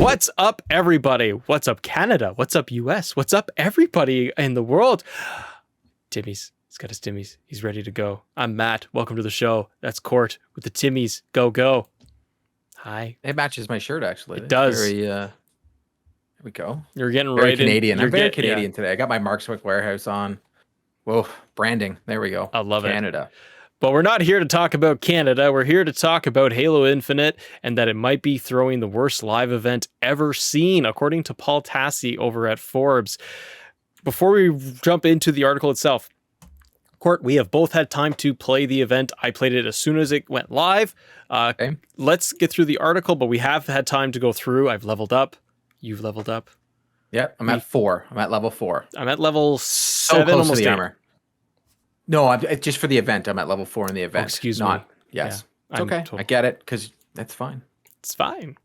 What's up, everybody? What's up, Canada? What's up, US? What's up, everybody in the world? Timmy's. He's got his Timmy's. He's ready to go. I'm Matt. Welcome to the show. That's Court with the Timmy's. Go, go. Hi. It matches my shirt, actually. It does. Very, there we go. You're getting Very right Canadian. in. I'm very Canadian today. I got my Mark Swick warehouse on. Whoa, branding. There we go. I love it. Canada. But we're not here to talk about Canada. We're here to talk about Halo Infinite and that it might be throwing the worst live event ever seen, according to Paul Tassie over at Forbes. Before we jump into the article itself, Court, we have both had time to play the event. I played it as soon as it went live. Okay. Let's get through the article, but we have had time to go through. I've leveled up. You've leveled up. Yep, I'm at 4. I'm at level 4. I'm at level 7, close almost to the 8. armor. No, I'm just for the event. I'm at level 4 in the event. Oh, excuse me. Yes. Yeah, It's okay. I get it, because that's fine. It's fine.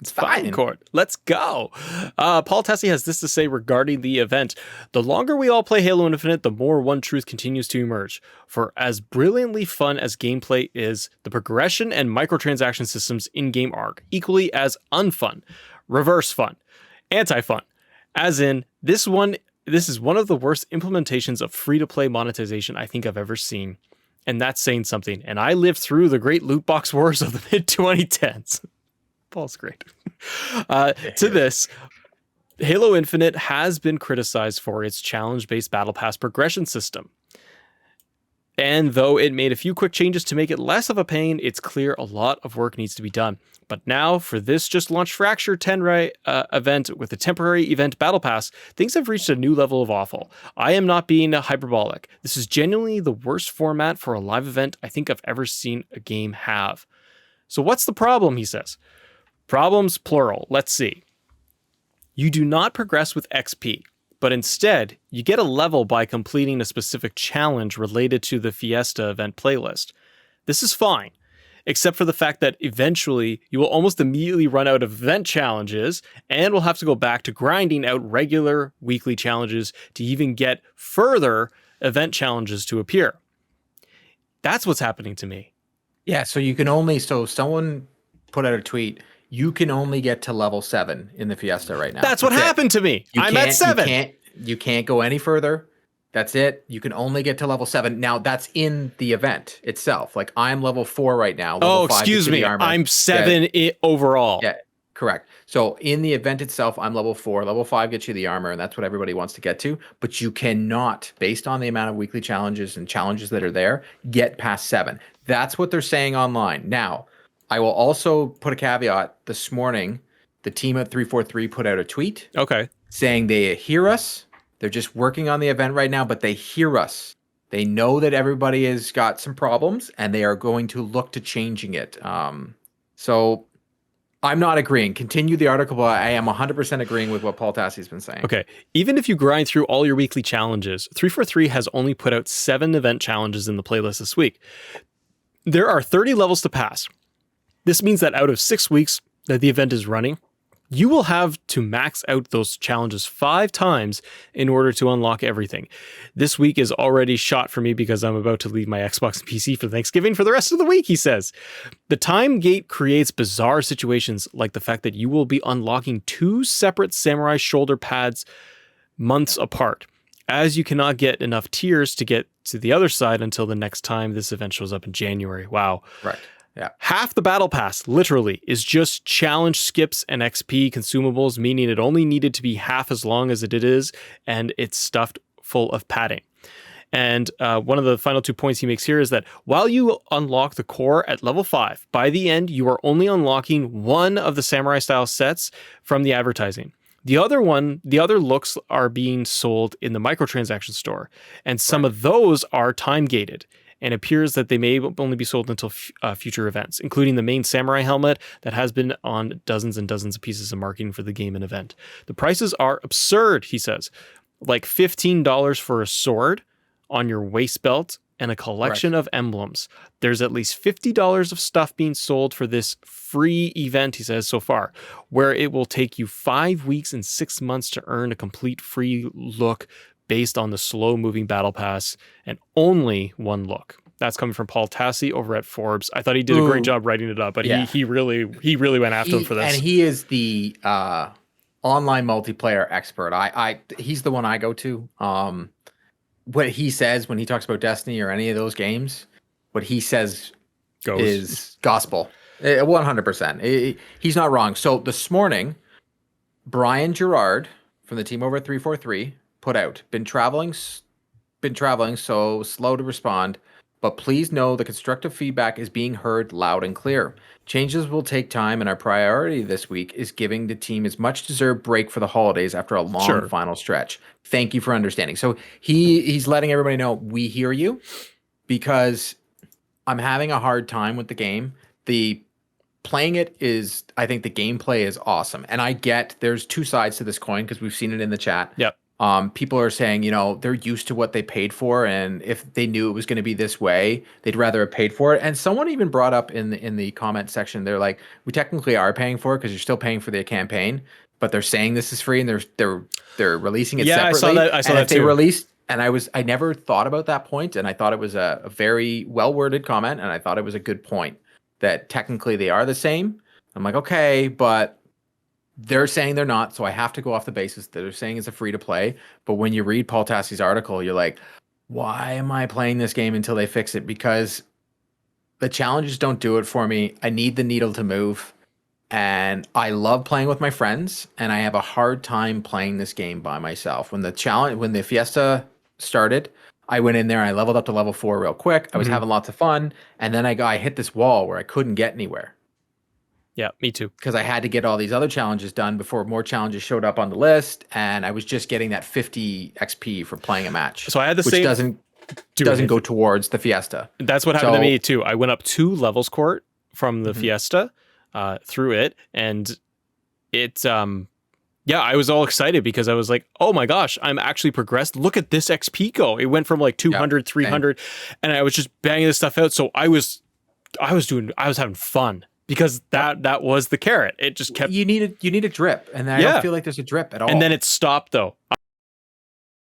It's fine. Court. Let's go. Paul Tassie has this to say regarding the event. The longer we all play Halo Infinite, the more one truth continues to emerge. For as brilliantly fun as gameplay is, the progression and microtransaction systems in-game are equally as unfun, reverse fun, anti-fun. As in, this is one of the worst implementations of free-to-play monetization I think I've ever seen. And that's saying something. And I lived through the great loot box wars of the mid-2010s. Paul's great. To this, Halo Infinite has been criticized for its challenge-based Battle Pass progression system. And though it made a few quick changes to make it less of a pain, it's clear a lot of work needs to be done. But now, for this just launched Fracture Tenrai event with a temporary event Battle Pass, things have reached a new level of awful. I am not being hyperbolic. This is genuinely the worst format for a live event I think I've ever seen a game have. So what's the problem, he says? Problems, plural. Let's see. You do not progress with XP, but instead, you get a level by completing a specific challenge related to the Fiesta event playlist. This is fine, except for the fact that eventually you will almost immediately run out of event challenges and will have to go back to grinding out regular weekly challenges to even get further event challenges to appear. That's what's happening to me. Yeah, so you can only... So someone put out a tweet... You can only get to level 7 in the Fiesta right now. That's what happened to me. I'm at 7. You can't go any further. That's it. You can only get to level 7. Now, that's in the event itself. Like, I'm level 4 right now. Oh, excuse me. I'm 7 overall. Yeah, correct. So, in the event itself, I'm level 4. Level 5 gets you the armor, and that's what everybody wants to get to. But you cannot, based on the amount of weekly challenges and challenges that are there, get past 7. That's what they're saying online. Now, I will also put a caveat. This morning, the team at 343 put out a tweet. Okay. Saying they hear us. They're just working on the event right now, but they hear us. They know that everybody has got some problems, and they are going to look to changing it. So I'm not agreeing. Continue the article, but I am 100% agreeing with what Paul Tassie's been saying. Okay. Even if you grind through all your weekly challenges, 343 has only put out 7 event challenges in the playlist this week. There are 30 levels to pass. This means that out of 6 weeks that the event is running, you will have to max out those challenges 5 times in order to unlock everything. This week is already shot for me because I'm about to leave my Xbox and PC for Thanksgiving for the rest of the week, he says. The time gate creates bizarre situations like the fact that you will be unlocking 2 separate samurai shoulder pads months apart, as you cannot get enough tiers to get to the other side until the next time this event shows up in January. Wow. Right. Yeah. Half the battle pass, literally, is just challenge skips and XP consumables, meaning it only needed to be half as long as it is, and it's stuffed full of padding. And one of the final 2 points he makes here is that while you unlock the core at level 5, by the end, you are only unlocking one of the samurai-style sets from the advertising. The other looks are being sold in the microtransaction store, and some of those are time-gated. And appears that they may only be sold until future events, including the main samurai helmet that has been on dozens and dozens of pieces of marketing for the game and event. The prices are absurd, he says. Like $15 for a sword on your waist belt and a collection of emblems. There's at least $50 of stuff being sold for this free event, he says, so far, where it will take you 5 weeks and 6 months to earn a complete free look based on the slow-moving battle pass and only one look. That's coming from Paul Tassie over at Forbes. I thought he did a great job writing it up, but he really went after him for this. And he is the online multiplayer expert. He's the one I go to. What he says when he talks about Destiny or any of those games, what he says is gospel. 100%. He's not wrong. So this morning, Brian Gerard from the team over at 343 put out, been traveling, so slow to respond, but please know the constructive feedback is being heard loud and clear. Changes will take time, and our priority this week is giving the team as much deserved break for the holidays after a long final stretch. Thank you for understanding. So he's letting everybody know we hear you, because I'm having a hard time with the game. The playing it is, I think the gameplay is awesome. And I get there's two sides to this coin, because we've seen it in the chat. Yep. People are saying, they're used to what they paid for, and if they knew it was going to be this way, they'd rather have paid for it. And someone even brought up in the comment section, they're like, we technically are paying for it because you're still paying for the campaign, but they're saying this is free, and they're releasing it separately. I saw that too. They released, and I never thought about that point, and I thought it was a very well worded comment, and I thought it was a good point that technically they are the same. I'm like, okay, but they're saying they're not, so I have to go off the basis that they're saying it's a free to play. But when you read Paul Tassie's article, you're like, why am I playing this game until they fix it? Because the challenges don't do it for me. I need the needle to move. And I love playing with my friends, and I have a hard time playing this game by myself. When the Fiesta started, I went in there and I leveled up to level 4 real quick. I was having lots of fun, and then I hit this wall where I couldn't get anywhere. Yeah, me too. Because I had to get all these other challenges done before more challenges showed up on the list, and I was just getting that 50 XP for playing a match. So I had the which same. doesn't go towards the Fiesta. That's what happened to me too. I went up 2 levels, Court, from the Fiesta through it, and it I was all excited because I was like, oh my gosh, I'm actually progressed. Look at this XP go. It went from like 200, 300, and I was just banging this stuff out. So I was having fun. Because that was the carrot. It just kept. You need a drip, and I don't feel like there's a drip at all. And then it stopped though.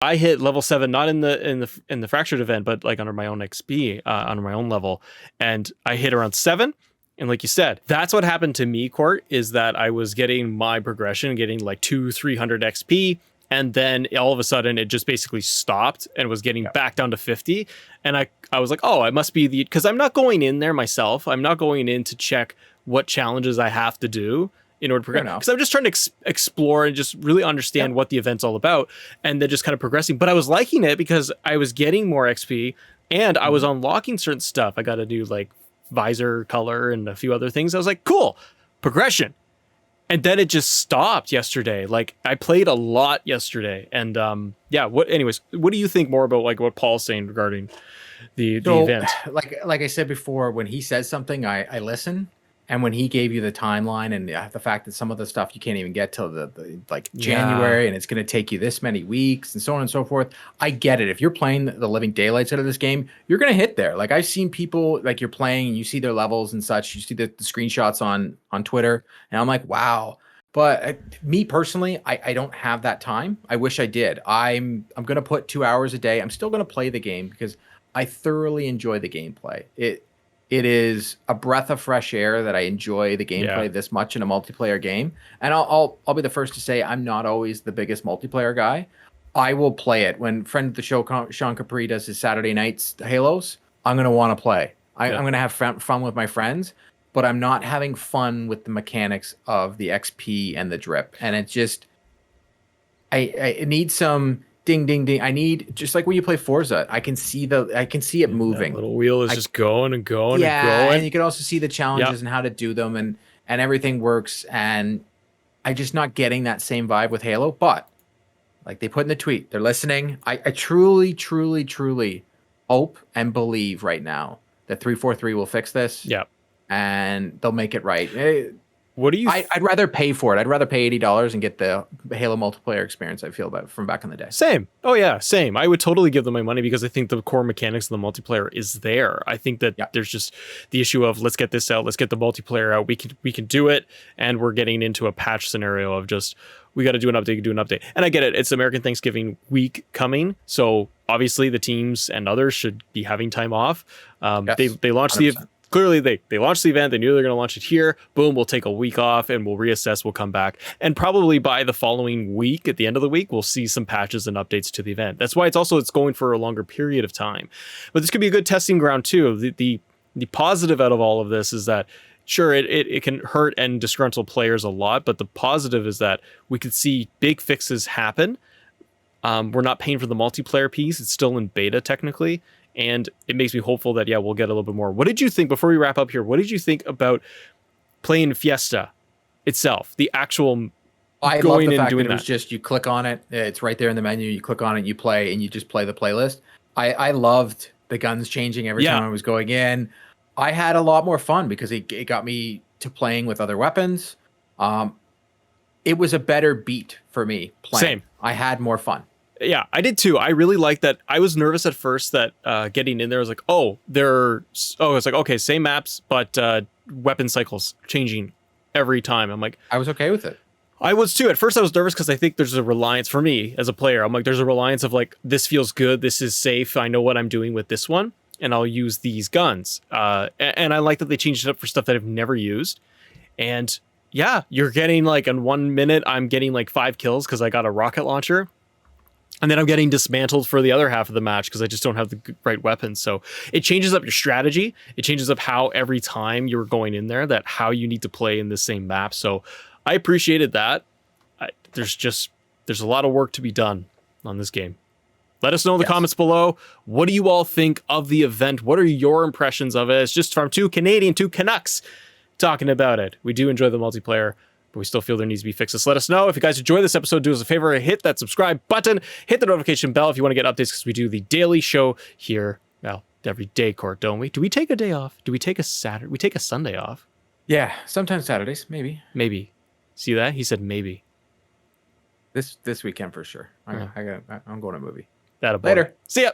I hit level 7, not in the fractured event, but like under my own XP, under my own level, and I hit around 7. And like you said, that's what happened to me, Court, is that I was getting my progression, getting like 200-300 XP. And then all of a sudden it just basically stopped and was getting back down to 50. And I was like, oh, it must be because I'm not going in there myself. I'm not going in to check what challenges I have to do in order to progress. Because I'm just trying to explore and just really understand what the event's all about. And then just kind of progressing. But I was liking it because I was getting more XP and I was unlocking certain stuff. I got a new like visor color and a few other things. I was like, cool, progression. And then it just stopped yesterday. Like I played a lot yesterday, and what do you think more about like what Paul's saying regarding the event? Like I said before, when he says something, I listen. And when he gave you the timeline and the fact that some of the stuff you can't even get till the January, and it's going to take you this many weeks and so on and so forth, I get it. If you're playing the living daylights out of this game, you're going to hit there. Like I've seen people, like you're playing and you see their levels and such. You see the screenshots on Twitter, and I'm like, wow. But me personally, I don't have that time. I wish I did. I'm going to put 2 hours a day. I'm still going to play the game because I thoroughly enjoy the gameplay. It is a breath of fresh air that I enjoy the gameplay this much in a multiplayer game. And I'll be the first to say I'm not always the biggest multiplayer guy. I will play it. When friend of the show, Sean Capri, does his Saturday nights Halos, I'm going to want to play. I'm going to have fun with my friends, but I'm not having fun with the mechanics of the XP and the drip. And it's just, I need some ding, ding, ding. I need, just like when you play Forza, I can see it moving. That little wheel is just going and going and going. And you can also see the challenges and how to do them, and everything works. And I'm just not getting that same vibe with Halo. But like they put in the tweet, they're listening. I truly, truly, truly hope and believe right now that 343 will fix this. Yeah. And they'll make it right. What do you? I'd rather pay for it. I'd rather pay $80 and get the Halo multiplayer experience I feel about from back in the day. Same. Oh yeah, same. I would totally give them my money because I think the core mechanics of the multiplayer is there. I think that there's just the issue of let's get this out, let's get the multiplayer out. We can do it, and we're getting into a patch scenario of just we got to do an update, And I get it. It's American Thanksgiving week coming, so obviously the teams and others should be having time off. Yes, They launched 100%. clearly they launched the event. They knew they're going to launch it here. Boom, we'll take a week off and we'll reassess. We'll come back. And probably by the following week, at the end of the week, we'll see some patches and updates to the event. That's why it's going for a longer period of time. But this could be a good testing ground too. The positive out of all of this is that sure, it can hurt and disgruntle players a lot, but the positive is that we could see big fixes happen. We're not paying for the multiplayer piece. It's still in beta technically. And it makes me hopeful that, yeah, we'll get a little bit more. What did you think, before we wrap up here, what did you think about playing Fiesta itself? The actual I love going the and fact doing that it was just, you click on it, it's right there in the menu, you click on it, you play, and you just play the playlist. I loved the guns changing every time I was going in. I had a lot more fun because it got me to playing with other weapons. It was a better beat for me playing. Same. I had more fun. Yeah, I did too. I really liked that. I was nervous at first that getting in there, I was like, it's like, okay, same maps, but weapon cycles changing every time. I'm like, I was okay with it. I was too. At first I was nervous because I think there's a reliance for me as a player. I'm like, there's a reliance of like, this feels good. This is safe. I know what I'm doing with this one and I'll use these guns. And I like that they changed it up for stuff that I've never used. And yeah, you're getting like in 1 minute, I'm getting like 5 kills because I got a rocket launcher. And then I'm getting dismantled for the other half of the match because I just don't have the right weapons. So it changes up your strategy. It changes up how every time you're going in there, that how you need to play in the same map. So I appreciated that. There's a lot of work to be done on this game. Let us know in the comments below. What do you all think of the event? What are your impressions of it? It's just from two Canucks talking about it. We do enjoy the multiplayer, but we still feel there needs to be fixes. Let us know. If you guys enjoyed this episode, do us a favor, hit that subscribe button, hit the notification bell if you want to get updates, because we do the daily show here, well, every day, Court, don't we? Do we take a day off? Do we take a Saturday? We take a Sunday off? Yeah, sometimes Saturdays, maybe. Maybe. See that? He said maybe. This weekend for sure. I'm going to a movie. That'll Later. See ya.